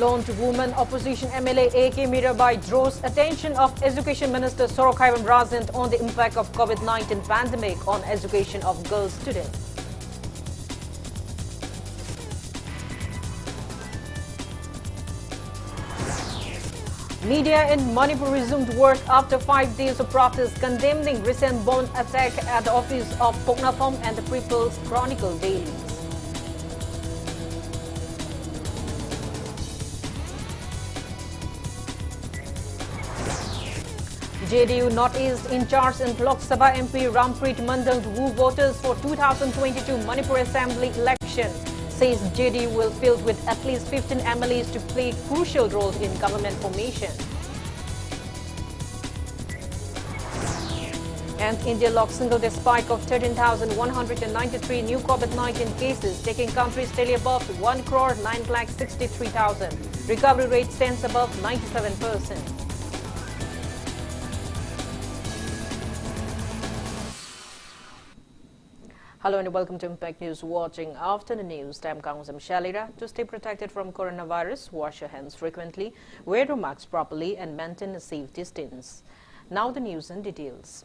Lone woman opposition MLA A.K. Mirabai draws attention of Education Minister Sorokhaiban Razent on the impact of COVID-19 pandemic on education of girl students. Media in Manipur resumed work after 5 days of protest condemning recent bomb attack at the office of Poknafom and the People's Chronicle dailies. JDU Northeast in charge in Lok Sabha MP Rampreet Mandal to woo voters for 2022 Manipur Assembly election. Says JDU will field with at least 15 MLAs to play crucial role in government formation. And India locks single-day spike of 13,193 new COVID-19 cases, taking country steadily above 1,963,000. Recovery rate stands above 97%. Hello and welcome to Impact News. Watching after the news, I'm Kangujam Shellyra. To stay protected from coronavirus, wash your hands frequently, wear your mask properly and maintain a safe distance. Now the news and details.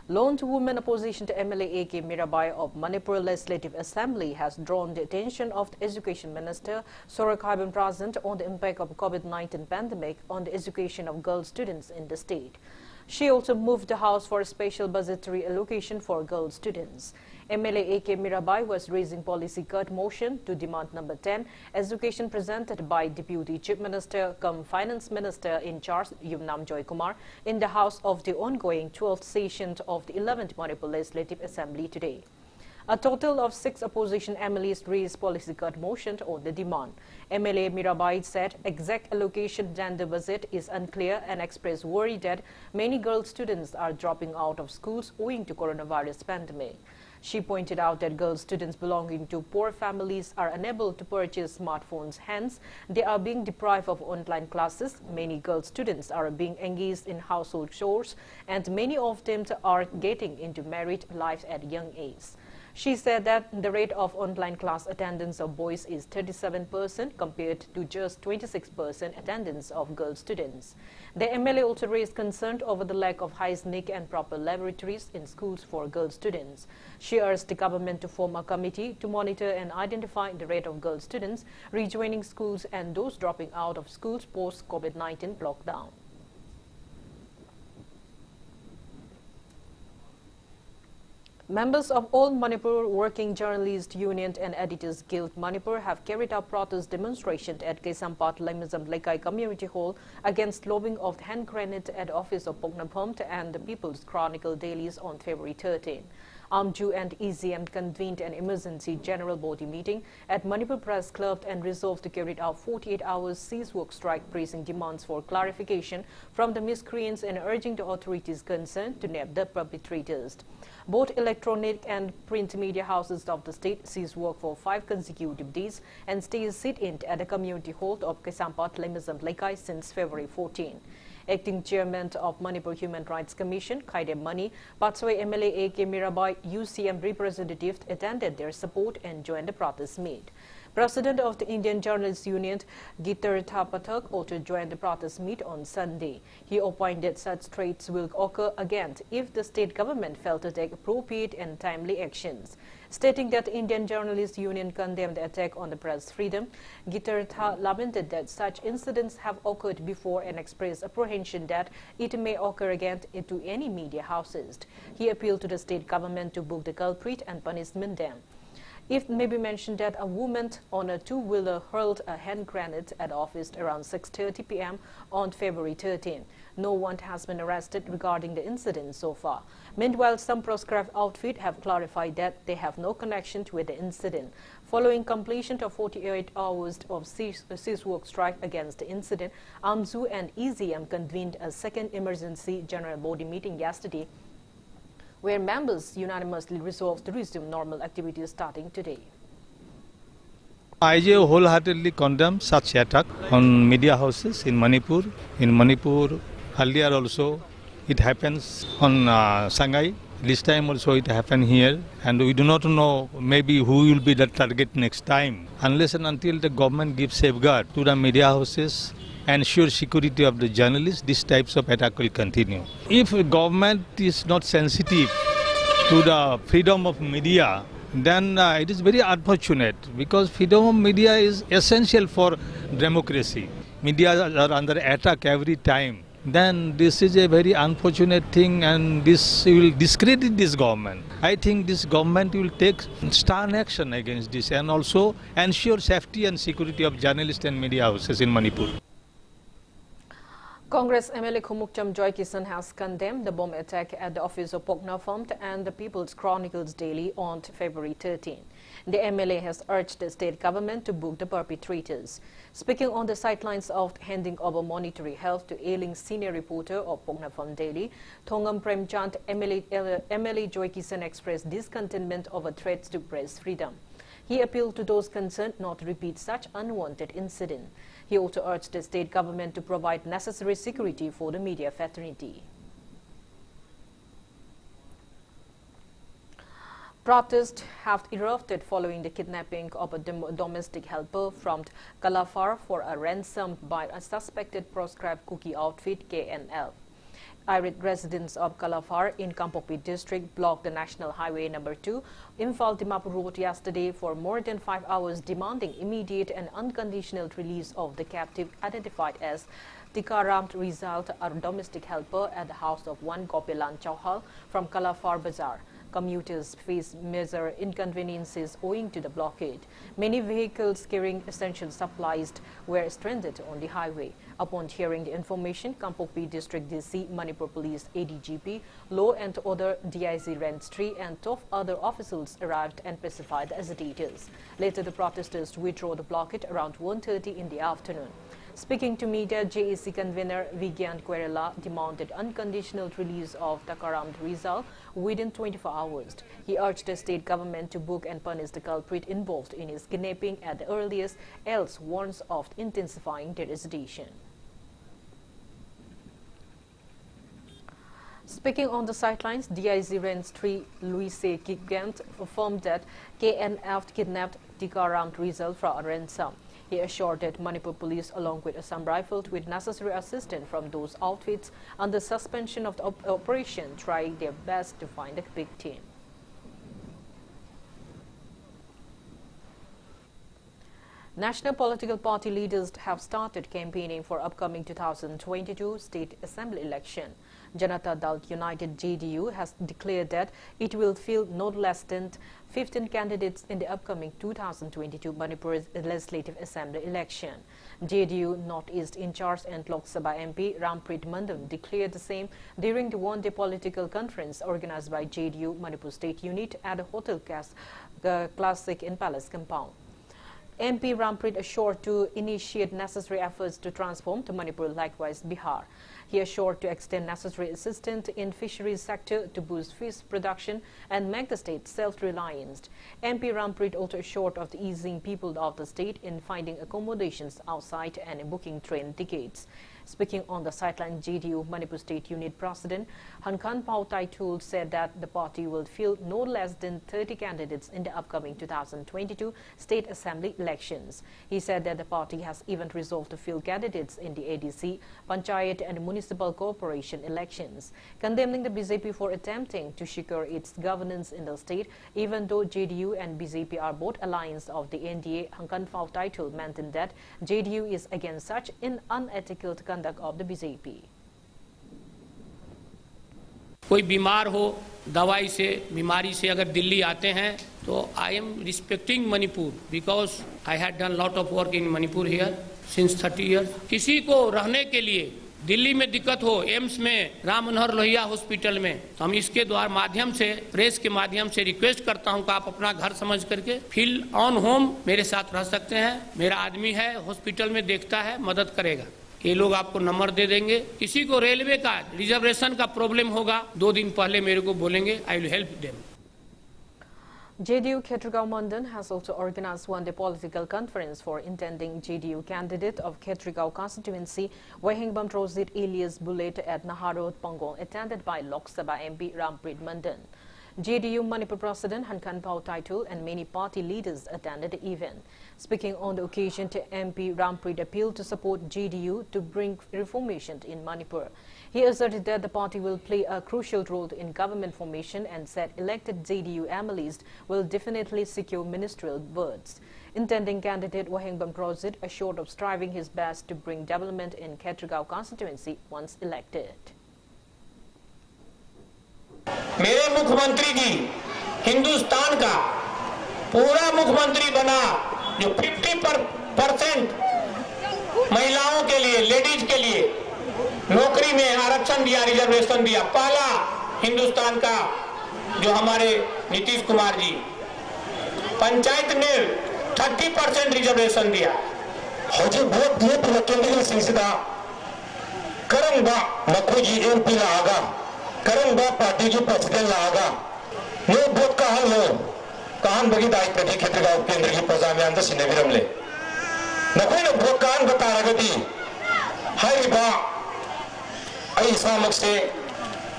Lone woman opposition to MLA A.K. Mirabai of Manipur Legislative Assembly has drawn the attention of the Education Minister Sorokhaiban Razent on the impact of COVID-19 pandemic on the education of girl students in the state. She also moved the House for a special budgetary allocation for girl students. MLA A.K. Mirabai was raising policy cut motion to demand number 10, education presented by Deputy Chief Minister cum Finance Minister in charge Yumnam Joy Kumar in the House of the ongoing 12th session of the 11th Manipur Legislative Assembly today. A total of 6 opposition MLAs raised policy cut motion on the demand. MLA Mirabai said exact allocation gender budget is unclear and expressed worry that many girl students are dropping out of schools owing to coronavirus pandemic. She pointed out that girl students belonging to poor families are unable to purchase smartphones, hence they are being deprived of online classes. Many girl students are being engaged in household chores and many of them are getting into married life at young age. She said that the rate of online class attendance of boys is 37% compared to just 26% attendance of girl students. The MLA also raised concern over the lack of hygienic and proper laboratories in schools for girl students. She urged the government to form a committee to monitor and identify the rate of girl students rejoining schools and those dropping out of schools post-COVID-19 lockdown. Members of All Manipur Working Journalists Union and Editors Guild Manipur have carried out protest demonstration at Kesampat Lemizam Lekai Community Hall against lobbing of hand grenade at office of Poknapom and the People's Chronicle dailies on February 13. AMJU and EZM convened an emergency general body meeting at Manipur Press Club and resolved to carry out 48 hours cease-work strike, raising demands for clarification from the miscreants and urging the authorities concerned to nab the perpetrators. Both electronic and print media houses of the state ceased work for 5 consecutive days and stay sit-in at the community hall of Kesampat Lemizam Lekai since February 14. Acting Chairman of Manipur Human Rights Commission, Khaidem Mani, Patsoi MLA A.K. Mirabai UCM representatives attended their support and joined the protest meet. President of the Indian Journalists Union, Gitar Thapathak, also joined the protest meet on Sunday. He opined that such threats will occur again if the state government failed to take appropriate and timely actions. Stating that the Indian Journalists Union condemned the attack on the press freedom, Gitar Tha lamented that such incidents have occurred before and expressed apprehension that it may occur again to any media houses. He appealed to the state government to book the culprit and punish them. It may be mentioned that a woman on a two-wheeler hurled a hand grenade at office around 6:30 p.m. on February 13. No one has been arrested regarding the incident so far. Meanwhile, some proscribed outfits have clarified that they have no connection with the incident. Following completion of 48 hours of cease-work strike against the incident, AMJU and EZM convened a second emergency general body meeting yesterday, where members unanimously resolved to resume normal activities starting today. IJ wholeheartedly condemns such attack on media houses in Manipur. In Manipur, earlier also, it happens on Shanghai This time also it happened here, and we do not know maybe who will be the target next time. Unless and until the government gives safeguard to the media houses, ensure security of the journalists, these types of attack will continue. If the government is not sensitive to the freedom of media, then it is very unfortunate, because freedom of media is essential for democracy. Media are under attack every time. Then this is a very unfortunate thing, and this will discredit this government. I think this government will take stern action against this and also ensure safety and security of journalists and media houses in Manipur. Congress MLA Kangujam Joy Kisan has condemned the bomb attack at the office of Pokna Fund and the People's Chronicles Daily on February 13. The MLA has urged the state government to book the perpetrators. Speaking on the sidelines of handing over monetary help to ailing senior reporter of Pokna Fund Daily, Thongam Premchand MLA Joy Kisan expressed discontentment over threats to press freedom. He appealed to those concerned not to repeat such unwanted incident. He also urged the state government to provide necessary security for the media fraternity. Protests have erupted following the kidnapping of a domestic helper from Kalafar for a ransom by a suspected proscribed cookie outfit KNL. Irate residents of Kalafar in Kampokpi district blocked the National Highway No. 2, Imphal-Dimapur Road yesterday for more than 5 hours, demanding immediate and unconditional release of the captive identified as Tikaram Rizal, a domestic helper at the house of one Gopilan Chauhal from Kalafar Bazaar. Commuters face major inconveniences owing to the blockade. Many vehicles carrying essential supplies were stranded on the highway. Upon hearing the information, Kampokpi District DC, Manipur Police ADGP, Law and Order DIG Rentry and 12 other officials arrived and pacified the agitators. Later, the protesters withdrew the blockade around 1:30 in the afternoon. Speaking to media, JAC convener Vigyan Querela demanded unconditional release of Takaram Rizal within 24 hours. He urged the state government to book and punish the culprit involved in his kidnapping at the earliest, else warns of intensifying their agitation. Speaking on the sidelines, DIG Rentry Louise Gigant affirmed that KNF kidnapped Tikaram Rizal for a ransom. He assured that Manipur Police, along with Assam Rifles, with necessary assistance from those outfits under suspension of the operation, trying their best to find the victim. National political party leaders have started campaigning for upcoming 2022 State Assembly election. Janata Dal United JDU has declared that it will field no less than 15 candidates in the upcoming 2022 Manipur Legislative Assembly election. JDU Northeast in charge and Lok Sabha MP Rampreet Mandam declared the same during the one-day political conference organized by JDU Manipur State Unit at a Hotel Classic in Palace Compound. MP Rampreet assured to initiate necessary efforts to transform to Manipur, likewise Bihar. He assured to extend necessary assistance in fisheries sector to boost fish production and make the state self-reliant. MP Rampreet also assured of the easing people of the state in finding accommodations outside and in booking train tickets. Speaking on the sideline, JDU Manipur State Unit President Hankan Pautaitul said that the party will field no less than 30 candidates in the upcoming 2022 State Assembly elections. He said that the party has even resolved to field candidates in the ADC, Panchayat and Municipal Corporation elections, condemning the BJP for attempting to secure its governance in the state. Even though JDU and BJP are both alliance of the NDA, Hankan Pautaitul maintained that JDU is against such unethical conduct of the BJP. कोई बीमार हो दवाई से बीमारी से अगर दिल्ली आते हैं तो I am respecting Manipur because I had done lot of work in Manipur here since 30 years. किसी को रहने के लिए दिल्ली में दिक्कत हो एम्स में राम मनोहर लोहिया हॉस्पिटल में, हम इसके द्वारा माध्यम से प्रेस के माध्यम से रिक्वेस्ट करता हूं कि आप अपना घर समझ करके फील ऑन होम मेरे साथ रह सकते हैं. मेरा आदमी है हॉस्पिटल में, देखता है, मदद करेगा. ये लोग आपको नंबर दे देंगे. किसी को रेलवे का रिजर्वेशन का प्रॉब्लम होगा 2 दिन पहले मेरे को बोलेंगे, I will help them. JDU Khetragaon Mandan has also organized one-day political conference for intending JDU candidate of Khetragaon constituency, Wahingbam Trosit Elias Bullet at Naharod Pangong, attended by Lok Sabha MP Rampreet Mandan. JDU Manipur President Hankan Pao Taitul and many party leaders attended the event. Speaking on the occasion, MP Rampreet appealed to support JDU to bring reformation in Manipur. He asserted that the party will play a crucial role in government formation and said elected JDU MLAs will definitely secure ministerial berths. Intending candidate Wahingbam Trosit assured of striving his best to bring development in Khetragaon constituency once elected. मेरे मुख्यमंत्री जी हिंदुस्तान का पूरा मुख्यमंत्री बना जो 50% महिलाओं के लिए, लेडीज के लिए नौकरी में आरक्षण दिया, रिजर्वेशन दिया, पहला हिंदुस्तान का जो हमारे नीतीश कुमार जी, पंचायत में 30% रिजर्वेशन दिया। हजे बहुत दिए पर केंद्रीय संसदा करंबा मखोजी एमपी लागा करंबा पार्टी की प्रेसिडेंट लागा नो बहुत कहान बगी दायित्व दी खेत्रगांव केंद्र की प्रजा में अंदर सिने विरमले नकोई न बहुत कहान बता रगदी हाई बा आई सामक से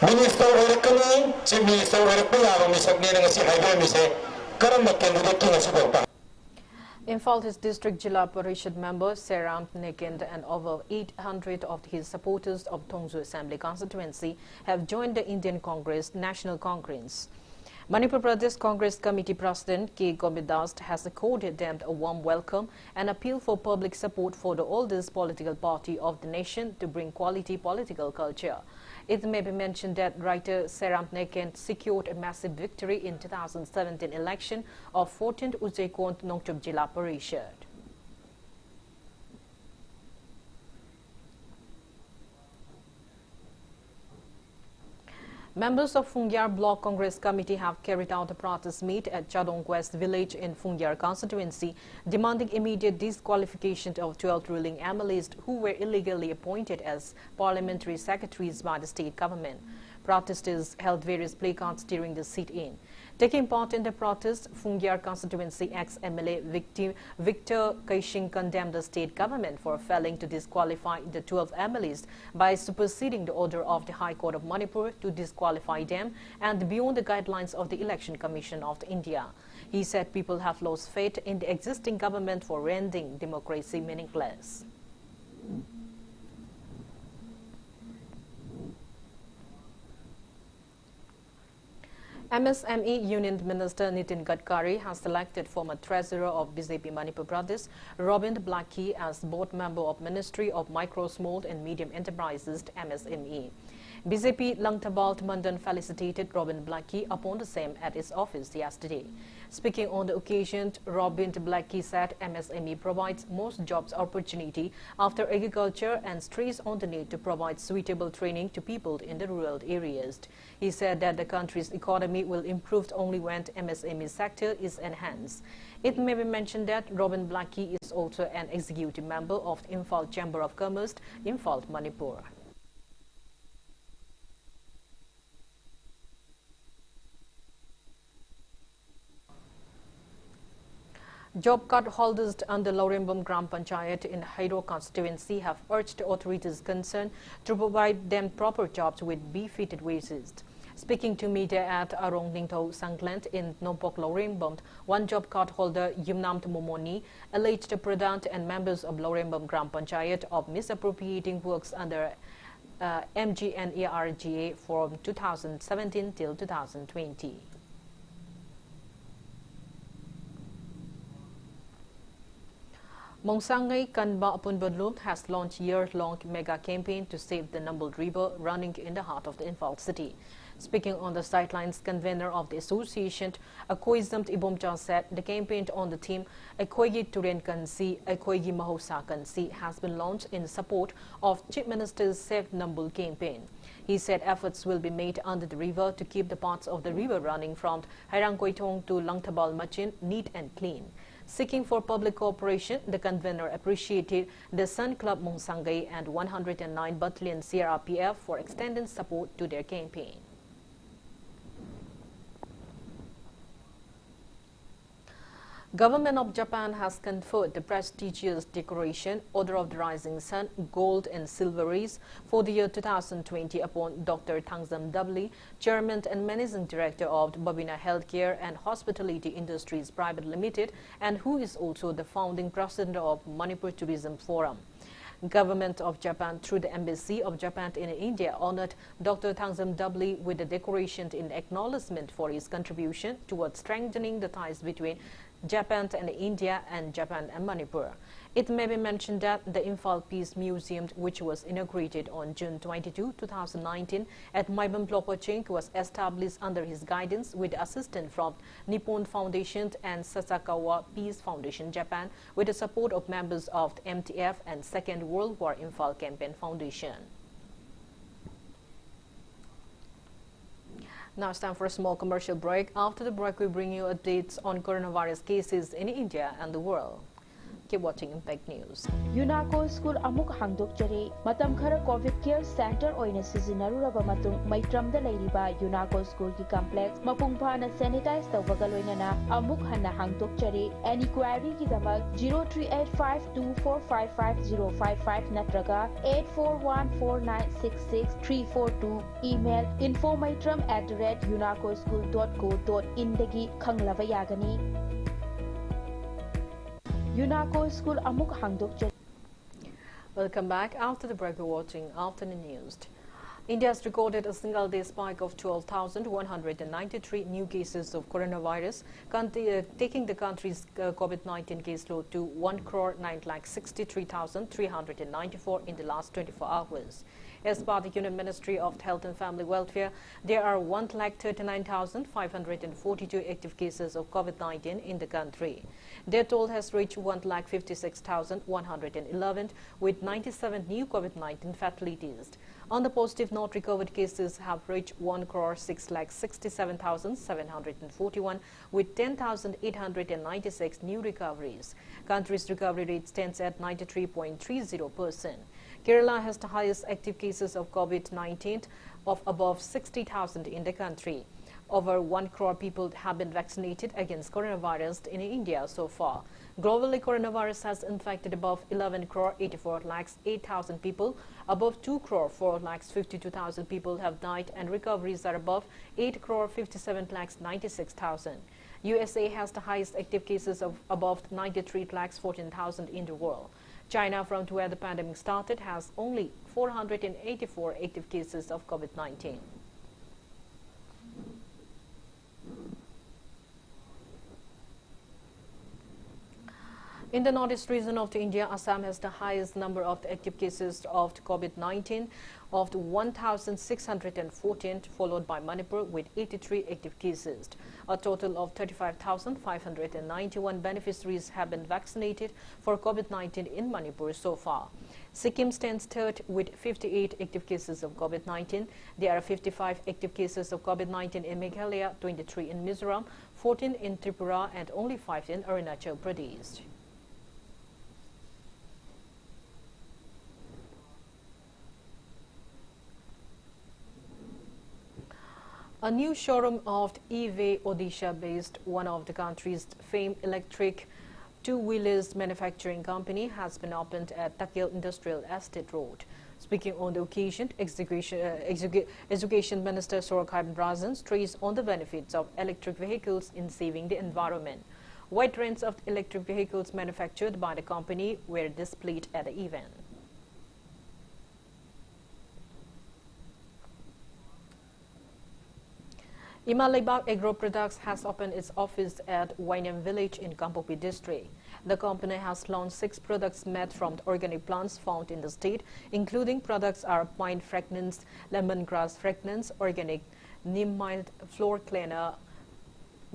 मिनिस्टर वरकनी चीफ मिनिस्टर वरकनी आरो मिसकने नंगसी हाईवे में से करंबा केंद्र की नसी बोलता Imphal, his district Jila Parishad member Seram Nekend and over 800 of his supporters of Tongzu Assembly constituency have joined the Indian Congress National Congress. Manipur Pradesh Congress Committee President K. Gomidas has accorded them a warm welcome and appeal for public support for the oldest political party of the nation to bring quality political culture. It may be mentioned that writer Seram Nekend secured a massive victory in 2017 election of 14th Ujekont Nongchup Jila Parishad. Members of Fungyar Block Congress Committee have carried out a protest meet at Chadong West village in Fungyar constituency, demanding immediate disqualification of 12 ruling MLAs who were illegally appointed as parliamentary secretaries by the state government. Protesters held various placards during the sit-in. Taking part in the protest, Fungyar constituency ex-MLA Victor Kaishing condemned the state government for failing to disqualify the 12 MLAs by superseding the order of the High Court of Manipur to disqualify them and beyond the guidelines of the Election Commission of India. He said people have lost faith in the existing government for rendering democracy meaningless. MSME Union Minister Nitin Gadkari has selected former Treasurer of BJP Manipur Pradesh, Robin Blackie, as board member of Ministry of Micro, Small and Medium Enterprises MSME. BJP Langtabalt Mandan felicitated Robin Blackie upon the same at his office yesterday. Speaking on the occasion, Robin Blackie said MSME provides most jobs opportunity after agriculture and stressed on the need to provide suitable training to people in the rural areas. He said that the country's economy will improve only when the MSME sector is enhanced. It may be mentioned that Robin Blackie is also an executive member of the Imphal Chamber of Commerce, Imphal, Manipur. Job card holders under Lorembam Gram Panchayat in Hairo constituency have urged authorities concerned to provide them proper jobs with befitted wages. Speaking to media at Arong Ningtho Sanglant in Nompok Lorembam, one job card holder Yumnamt Momoni alleged the Pradhan and members of Lorembam Gram Panchayat of misappropriating works under MGNARGA from 2017 till 2020. Mongsangai Kanba Apunbadlum has launched year-long mega campaign to save the Numbled River running in the heart of the Imphal city. Speaking on the sidelines, convener of the association, Akoizamt Ibomcha said the campaign on the theme Akoigi Turen Kansi, Akoigi Mahosa Kansi has been launched in support of Chief Minister's Save Numbul campaign. He said efforts will be made under the river to keep the parts of the river running from Hairangkoitong to Langtabal Machin neat and clean. Seeking for public cooperation, the convener appreciated the Sun Club Mongsangai and 109 Battalion CRPF for extending support to their campaign. Government of Japan has conferred the prestigious decoration Order of the Rising Sun Gold and Silver Rays for the year 2020 upon Dr. Kangujam, Chairman and Managing Director of Babina Healthcare and Hospitality Industries Private Limited, and who is also the founding president of Manipur Tourism Forum. Government of Japan, through the Embassy of Japan in India, honored Dr. Kangujam with the decoration in acknowledgement for his contribution towards strengthening the ties between Japan and India and Japan and Manipur. It may be mentioned that the Imphal Peace Museum, which was inaugurated on June 22, 2019 at Maibam Plopachink, was established under his guidance with assistance from Nippon Foundation and Sasakawa Peace Foundation Japan with the support of members of the MTF and Second World War Imphal Campaign Foundation. Now it's time for a small commercial break. After the break, we bring you updates on coronavirus cases in India and the world. Keep watching Impact News. UNACO School amuk hangdokjari matam khara COVID Care Center oina sizinaruraba matung maitramda leiriba UNACO School ki complex mapung phana sanitize tawbaga loinana amuk hanna hangdokjari. Any query ki damak 0385245555 natraga 8414966342 email info@unacoschool.co.in dagi khanglaba yagani. UNACO School amuk hangdok. Welcome back. After the break, we're watching Afternoon News. India has recorded a single-day spike of 12,193 new cases of coronavirus, taking the country's COVID-19 caseload to 1,09,63,394 in the last 24 hours. As per the Union Ministry of Health and Family Welfare, there are 1,39,542 active cases of COVID-19 in the country. Their toll has reached 1,56,111 with 97 new COVID-19 fatalities. On the positive note, recovered cases have reached 1,06,67,741 with 10,896 new recoveries. Country's recovery rate stands at 93.30%. Kerala has the highest active cases of COVID-19 of above 60,000 in the country. Over 1 crore people have been vaccinated against coronavirus in India so far. Globally, coronavirus has infected above 11 crore 84 lakhs 8,000 people. Above 2 crore 4 lakhs 52,000 people have died, and recoveries are above 8 crore 57 lakhs 96,000. USA has the highest active cases of above 93 lakhs 14,000 in the world. China, from where the pandemic started, has only 484 active cases of COVID-19. In the northeast region of India, Assam has the highest number of active cases of COVID-19 of 1,614, followed by Manipur with 83 active cases. A total of 35,591 beneficiaries have been vaccinated for COVID-19 in Manipur so far. Sikkim stands third with 58 active cases of COVID-19. There are 55 active cases of COVID-19 in Meghalaya, 23 in Mizoram, 14 in Tripura, and only 5 in Arunachal Pradesh. A new showroom of EV Odisha-based, one of the country's famed electric two-wheelers manufacturing company, has been opened at Takil Industrial Estate Road. Speaking on the occasion, Education Minister Sorokhan Rajan stressed on the benefits of electric vehicles in saving the environment. Wide range of electric vehicles manufactured by the company were displayed at the event. Imalaibag Agro Products has opened its office at Wainam village in Kampopi district. The company has launched 6 products made from organic plants found in the state, including products are pine fragrance, lemongrass fragrance, organic neem mild floor cleaner,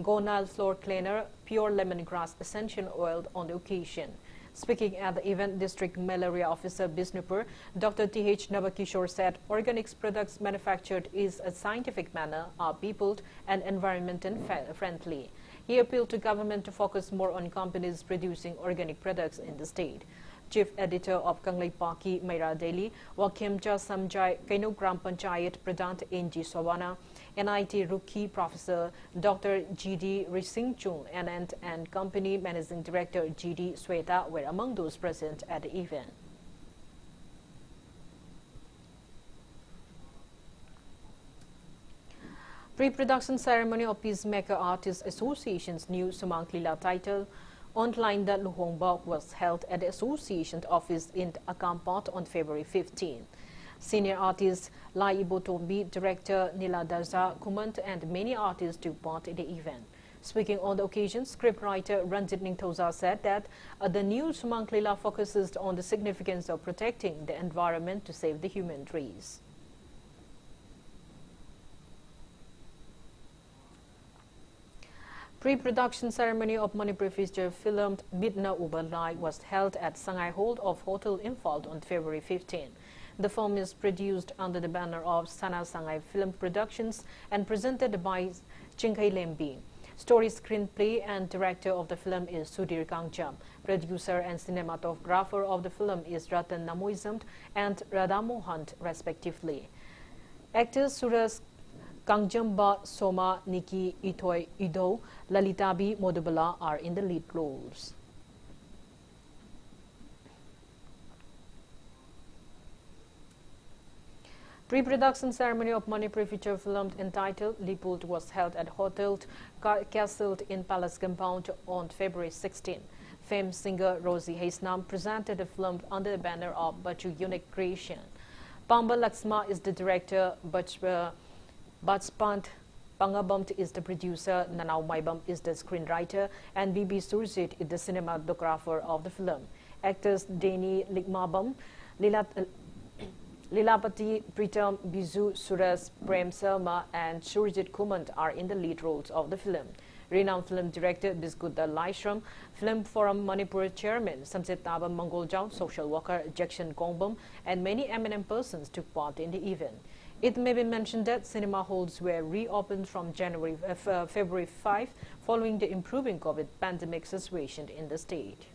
gonal floor cleaner, pure lemongrass essential oil on the occasion. Speaking at the event, District Malaria Officer Bisnupur, Dr. T.H. Navakishore said organics products manufactured is a scientific manner, are peopled and environmental friendly. He appealed to government to focus more on companies producing organic products in the state. Chief Editor of Kangleiparki Meira Daily, Wakimcha Samjai Kainugram Panchayat Pradant N.G. Sawana, NIT Rookie Professor Dr. G.D. Risingchung, and Company Managing Director G.D. Sweta were among those present at the event. Pre-production ceremony of Peacemaker Artists Association's new Sumang Lila title, Online the Luhongbok, was held at the association's office in Akampot on February 15. Senior artist Lai Botombi, director Nila Daza Kumant, and many artists took part in the event. Speaking on the occasion, scriptwriter Ranjit Ningthoza said that the new Sumang Lila focuses on the significance of protecting the environment to save the human race. Pre-production ceremony of Manipur feature film Midna Ubalai was held at Sangai Hall of Hotel Imphal on February 15. The film is produced under the banner of Sana Sangai Film Productions and presented by Chinkai Lembi. Story, screenplay and director of the film is Sudhir Kangujam. Producer and cinematographer of the film is Ratan Namoizamt and Radhamohan respectively. Actors Suras Kangjamba Soma Niki Itoy Ido, Lalitabi Modubala are in the lead roles. Pre-production ceremony of Manipur feature film entitled Lipult was held at Hotel Castle in Palace Compound on February 16. Famed singer Rosie Haisnam presented the film under the banner of Bachu Unique Creation. Pamba Laxma is the director, Batspant Pangabamt is the producer, Nanau Maibam is the screenwriter, and Bibi Surjit is the cinematographer of the film. Actors Deni Ligmabam, Lilapati Pritam Bizu Suras Prem Selma, and Surjit Kumant are in the lead roles of the film. Renowned film director Bisgutta Laishram, Film Forum Manipur chairman Samsit Tabam Mangoljao, social worker Jackson Kongbam, and many eminent persons took part in the event. It may be mentioned that cinema halls were reopened from February 5 following the improving COVID pandemic situation in the state.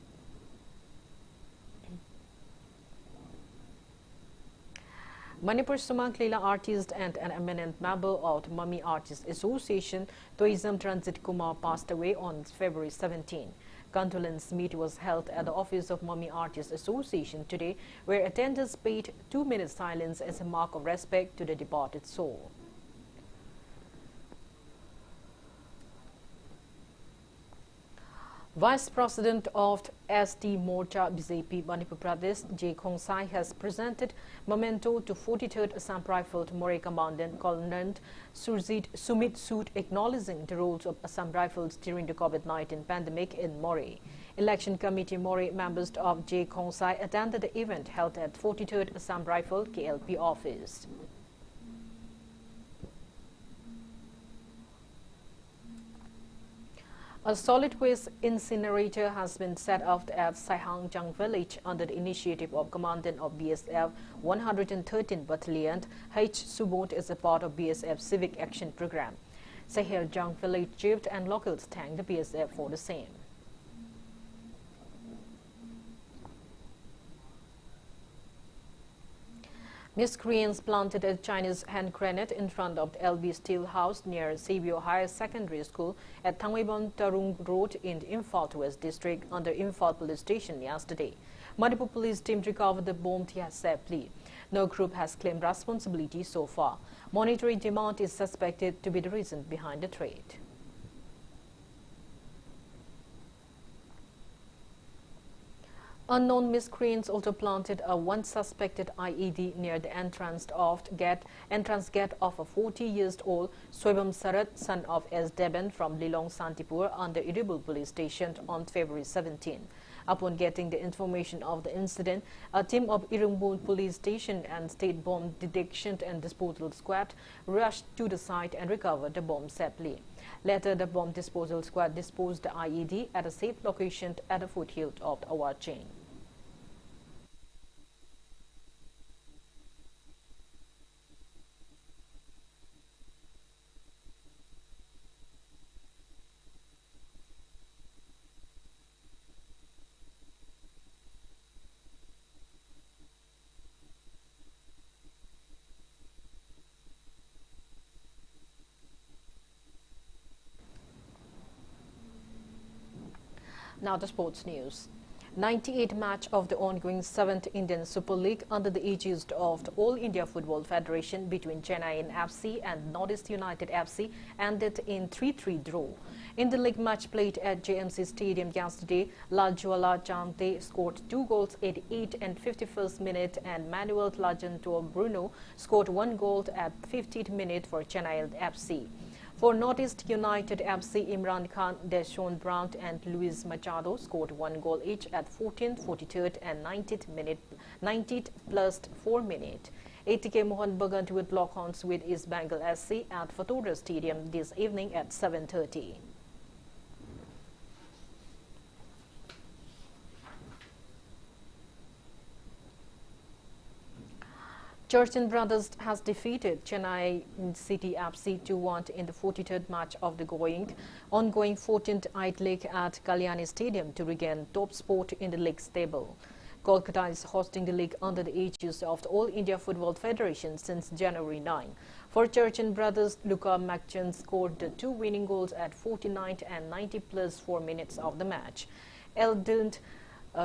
Manipur Sumang Lila artist and an eminent member of the Mummy Artists Association, Toisam Transit Kumar, passed away on February 17. Condolence meet was held at the office of Mummy Artists Association today, where attendants paid 2 minutes silence as a mark of respect to the departed soul. Vice President of ST Morcha BJP Manipur Pradesh, J. Khongsai, has presented memento to 43rd Assam Rifled More Commandant Colonel Sumit Sood, acknowledging the roles of Assam Rifles during the COVID-19 pandemic in More. Election Committee More members of J. Khongsai attended the event held at 43rd Assam Rifle KLP office. A solid waste incinerator has been set up at Saihangjang village under the initiative of Commandant of BSF 113 Battalion. H. Subot is a part of BSF Civic Action Program. Saihangjang village chief and locals thanked the BSF for the same. Miscreants planted a Chinese hand grenade in front of the LB Steel House near Sabio Higher Secondary School at Thangweibon Tarung Road in Imphal West District under Imphal Police Station yesterday. Manipur Police team recovered the bomb safely. No group has claimed responsibility so far. Monetary demand is suspected to be the reason behind the threat. Unknown miscreants also planted a once suspected IED near the entrance gate of a 40-year-old Soibam Sarat, son of S. Deben from Lilong Santipur, under Iribul Police Station on February 17. Upon getting the information of the incident, a team of Irungbul Police Station and State Bomb Detection and Disposal Squad rushed to the site and recovered the bomb safely. Later, the bomb disposal squad disposed the IED at a safe location at the foothill of the award chain. Now the sports news. 98th match of the ongoing 7th Indian Super League under the aegis of the All India Football Federation between Chennai FC and Northeast United FC ended in 3-3 draw. In the league match played at JMC Stadium yesterday, Lajwala Chante scored 2 goals at 88 and 51st minute, and Manuel Tlajanto Bruno scored 1 goal at 50th minute for Chennai FC. For Northeast United FC, Imran Khan, Deshaun Brown and Luis Machado scored 1 goal each at 14th, 43rd and 90th plus 4 minute. ATK Mohan Bagant will lock horns with East Bengal SC at Fatora Stadium this evening at 7:30. Churchin Brothers has defeated Chennai City FC 2-1 in the 43rd match of the ongoing 14th Eight League at Kalyani Stadium to regain top spot in the league's table. Kolkata is hosting the league under the aegis of the All India Football Federation since January 9. For Churchin Brothers, Luka McChun scored the 2 winning goals at 49th and 90 plus 4 minutes of the match. Eldon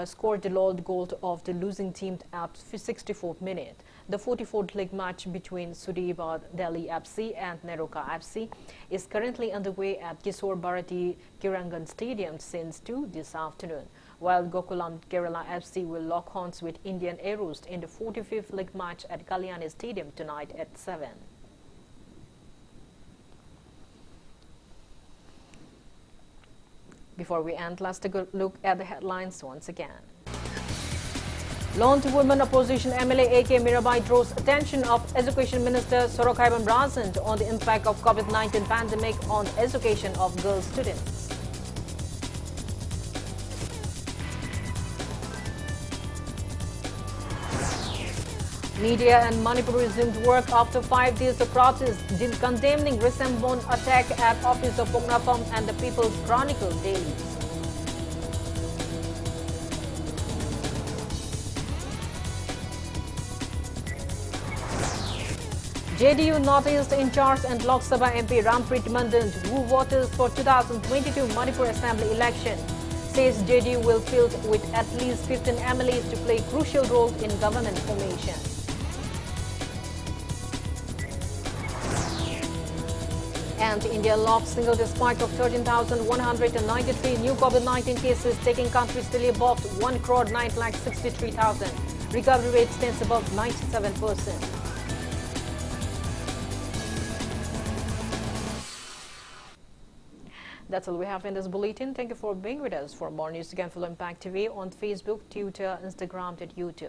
scored the lone goal of the losing team at 64th minute. The 44th league match between Sudhir Delhi FC and Neroka FC is currently underway at Kishore Bharati Kirangan Stadium since 2 this afternoon, while Gokulam Kerala FC will lock horns with Indian Arrows in the 45th league match at Kalyani Stadium tonight at 7. Before we end, let's take a look at the headlines once again. Lone women opposition MLA AK Mirabai draws attention of Education Minister Sorokhaiban Razan on the impact of COVID-19 pandemic on education of girl students. Media and Manipur resumed work after 5 days of protest, condemning recent bomb attack at office of Pongnapam and the People's Chronicle dailies. JDU Northeast in charge and Lok Sabha MP Rampreet Mandant woo voters for 2022 Manipur Assembly election. Says JDU will field with at least 15 MLAs to play crucial role in government formation. And India locks single day spike of 13,193 new COVID-19 cases, taking country still above 1,963,000. Recovery rate stands above 97%. That's all we have in this bulletin. Thank you for being with us. For more news, you can follow Impact TV on Facebook, Twitter, Instagram, and YouTube.